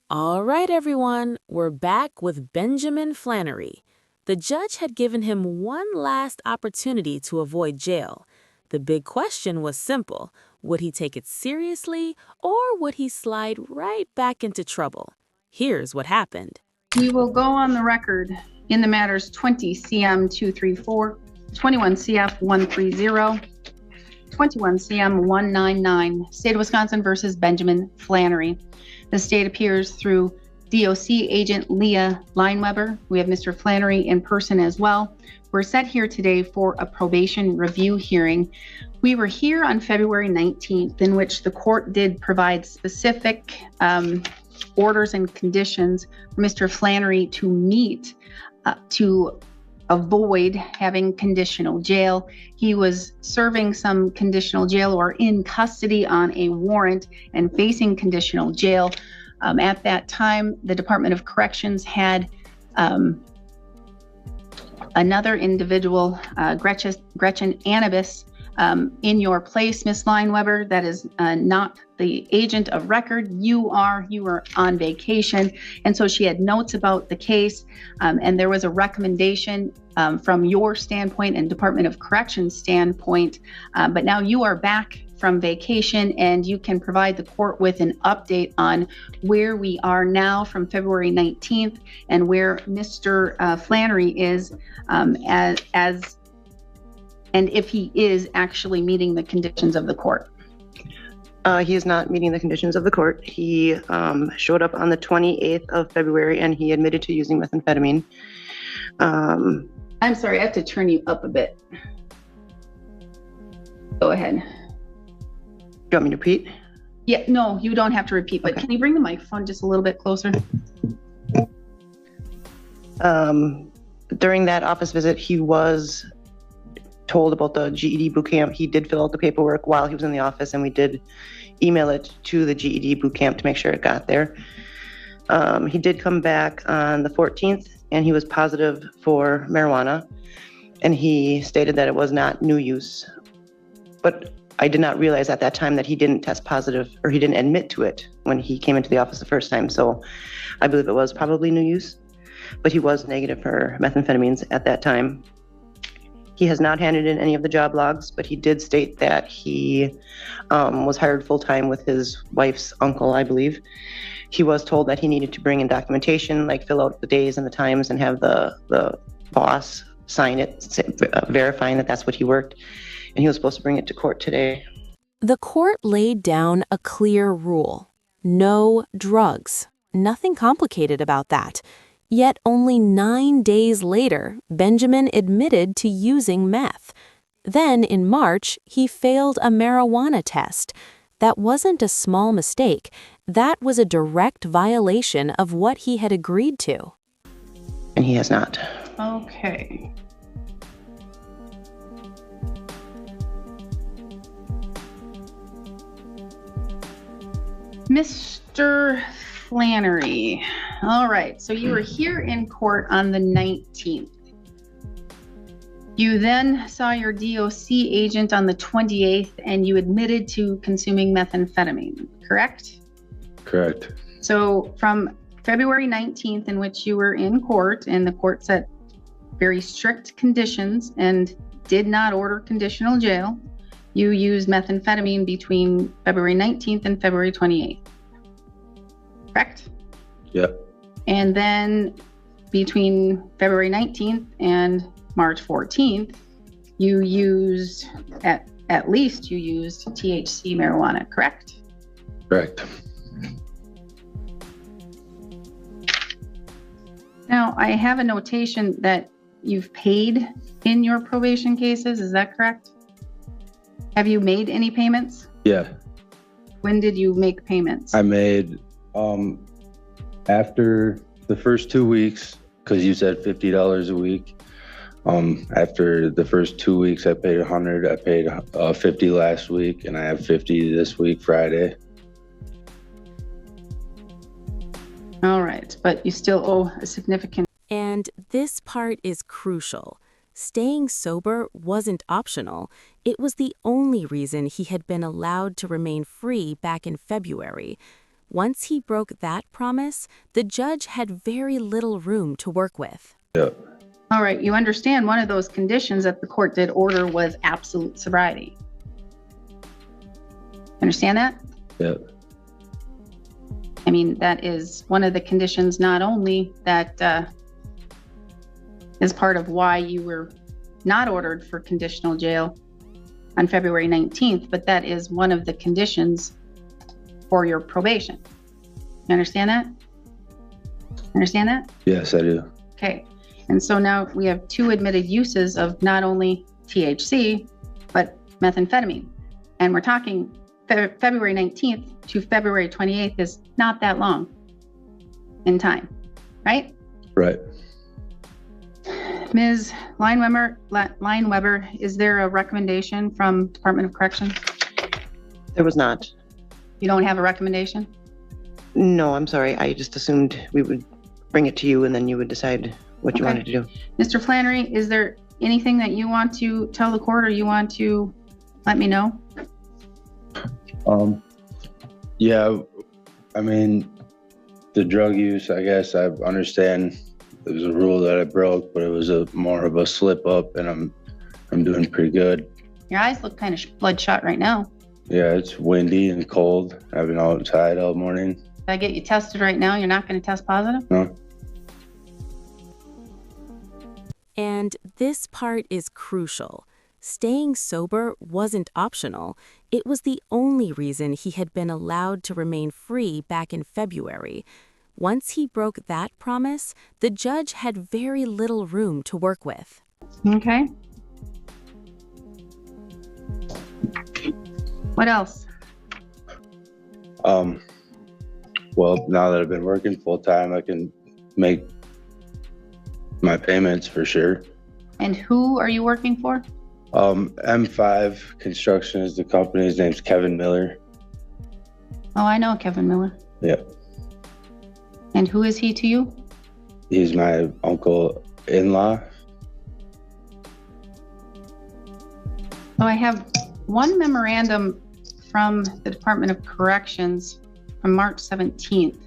All right, everyone, we're back with Benjamin Flannry. The judge had given him one last opportunity to avoid jail. The big question was simple. Would he take it seriously, or would he slide right back into trouble? Here's what happened. We will go on the record in the matters 20 CM 234, 21 CF 130, 21 CM 199, State of Wisconsin versus Benjamin Flannry. The state appears through DOC agent Leah Lineweber. We have Mr. Flannry in person as well. We're set here today for a probation review hearing. We were here on February 19th, in which the court did provide specific orders and conditions for Mr. Flannry to meet to avoid having conditional jail. He was serving some conditional jail or in custody on a warrant and facing conditional jail. At that time, the Department of Corrections had another individual, Gretchen Anibis, in your place, Ms. Lineweber. That is not the agent of record. You were on vacation. And so she had notes about the case, and there was a recommendation from your standpoint and Department of Corrections standpoint. But now you are back from vacation, and you can provide the court with an update on where we are now from February 19th and where Mr. Flannry is and if he is actually meeting the conditions of the court. He is not meeting the conditions of the court. He showed up on the 28th of February and he admitted to using methamphetamine. I'm sorry, I have to turn you up a bit. Go ahead. Do you want me to repeat? Yeah, no, you don't have to repeat, but okay. Can you bring the microphone just a little bit closer? During that office visit, he was told about the GED boot camp. He did fill out the paperwork while he was in the office, and we did email it to the GED boot camp to make sure it got there. He did come back on the 14th, and he was positive for marijuana, and he stated that it was not new use. But I did not realize at that time that he didn't test positive, or he didn't admit to it when he came into the office the first time. So I believe it was probably new use, but he was negative for methamphetamines at that time. He has not handed in any of the job logs, but he did state that he was hired full-time with his wife's uncle, I believe. He was told that he needed to bring in documentation, like fill out the days and the times and have the boss sign it, verifying that that's what he worked. And he was supposed to bring it to court today. The court laid down a clear rule. No drugs. Nothing complicated about that. Yet only 9 days later, Benjamin admitted to using meth. Then, in March, he failed a marijuana test. That wasn't a small mistake. That was a direct violation of what he had agreed to. And he has not. Okay. Mr. Flannry. All right, so you were here in court on the 19th. You then saw your DOC agent on the 28th, and you admitted to consuming methamphetamine, correct? Correct. So from February 19th, in which you were in court, and the court set very strict conditions and did not order conditional jail, you used methamphetamine between February 19th and February 28th. Correct? Yep. And then between February 19th and March 14th, you used, at least you used THC marijuana, correct? Correct. Now, I have a notation that you've paid in your probation cases, is that correct? Have you made any payments? Yeah. When did you make payments? I made, after the first 2 weeks, because you said $50 a week. After the first 2 weeks, I paid $100. I paid $50 last week, and I have $50 this week, Friday. All right, but you still owe a significant. And this part is crucial. Staying sober wasn't optional. It was the only reason he had been allowed to remain free back in February. Once he broke that promise, the judge had very little room to work with. Yep. All right, you understand one of those conditions that the court did order was absolute sobriety. Understand that? Yep. I mean, that is one of the conditions, not only that is part of why you were not ordered for conditional jail on February 19th, but that is one of the conditions for your probation. You understand that? Understand that? Yes, I do. Okay. And so now we have two admitted uses of not only THC, but methamphetamine. And we're talking February 19th to February 28th is not that long in time, right? Ms. Lineweber, is there a recommendation from Department of Corrections? There was not. You don't have a recommendation? No, I'm sorry. I just assumed we would bring it to you and then you would decide what you Okay. wanted to do. Mr. Flannry, is there anything that you want to tell the court or you want to let me know? Yeah, I mean, the drug use, I guess I understand it was a rule that I broke, but it was more of a slip up, and I'm doing pretty good. Your eyes look kind of bloodshot right now. Yeah, it's windy and cold. I've been outside all morning. If I get you tested right now, you're not going to test positive? No. And this part is crucial. Staying sober wasn't optional. It was the only reason he had been allowed to remain free back in February. Once he broke that promise, the judge had very little room to work with. Okay. What else? Well, now that I've been working full time, I can make my payments for sure. And who are you working for? M5 Construction is the company. His name's Kevin Miller. Oh, I know Kevin Miller. Yeah. And who is he to you? He's my uncle-in-law. So I have one memorandum from the Department of Corrections from March 17th.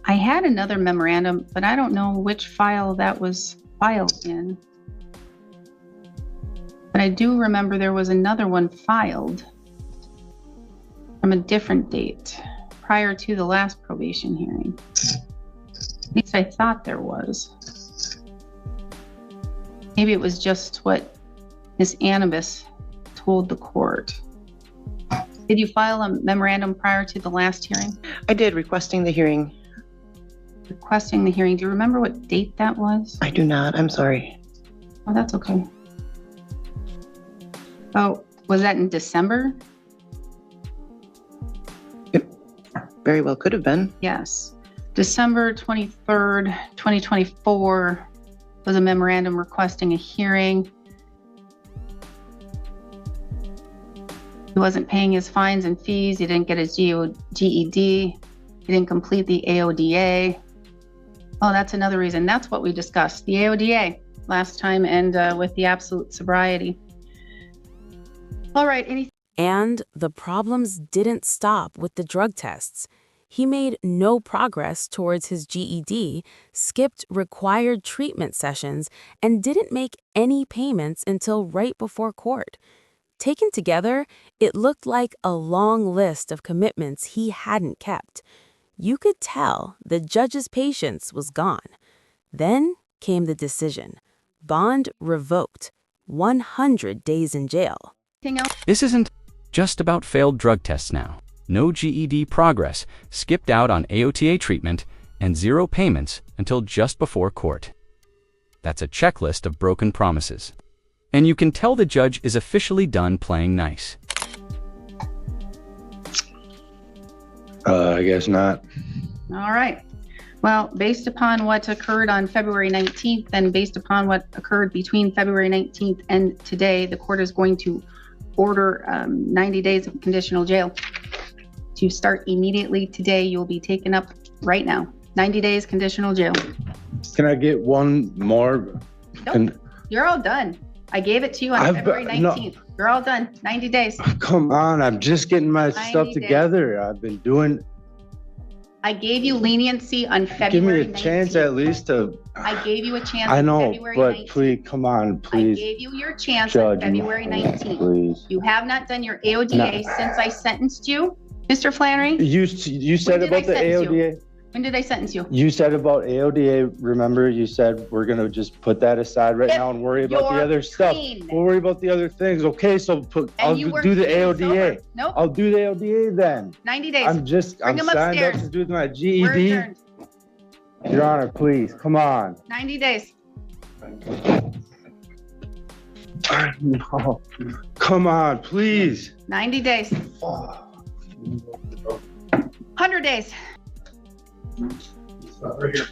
I had another memorandum, but I don't know which file that was filed in. But I do remember there was another one filed from a different date prior to the last probation hearing. At least I thought there was. Maybe it was just what Ms. Anibis told the court. Did you file a memorandum prior to the last hearing? I did, requesting the hearing. Requesting the hearing. Do you remember what date that was? I do not. I'm sorry. Oh, that's okay. Oh, was that in December? It very well could have been. Yes. December 23rd, 2024 was a memorandum requesting a hearing. He wasn't paying his fines and fees. He didn't get his GED. He didn't complete the AODA. Oh, that's another reason. That's what we discussed, the AODA last time, and with the absolute sobriety. All right. And the problems didn't stop with the drug tests. He made no progress towards his GED, skipped required treatment sessions, and didn't make any payments until right before court. Taken together, it looked like a long list of commitments he hadn't kept. You could tell the judge's patience was gone. Then came the decision. Bond revoked. 100 days in jail. This isn't just about failed drug tests now. No GED progress, skipped out on AOTA treatment, and 0 payments until just before court. That's a checklist of broken promises. And you can tell the judge is officially done playing nice. I guess not. All right. Well, based upon what occurred on February 19th and based upon what occurred between February 19th and today, the court is going to order 90 days of conditional jail to start immediately today. You'll be taken up right now. 90 days conditional jail. Can I get one more? Nope. You're all done. I gave it to you on February 19th. No. You're all done. 90 days. Come on, I'm just getting my stuff 90 days. together. I've been doing... I gave you leniency on Give me February a chance 19th. at least to. I gave you a chance I on know, February but 19th. please, come on, I please. gave you your chance on Judge, February 19th. please. You have not done your AODA since I sentenced you, Mr. Flannry. You said did I about the sentence you? AODA. When did I sentence you? You said about AODA, remember you said we're gonna just put that aside right If now and worry about the you're other stuff. clean. We'll worry about the other things. Okay, so I'll you weren't do the clean and AODA. sober. Nope. I'll do the AODA then. 90 days. I'm Bring 'em signed up upstairs. to do my We're GED. adjourned. Your Honor, please, come on. 90 days. No. Come on, please. 90 days. 100 days. Right here.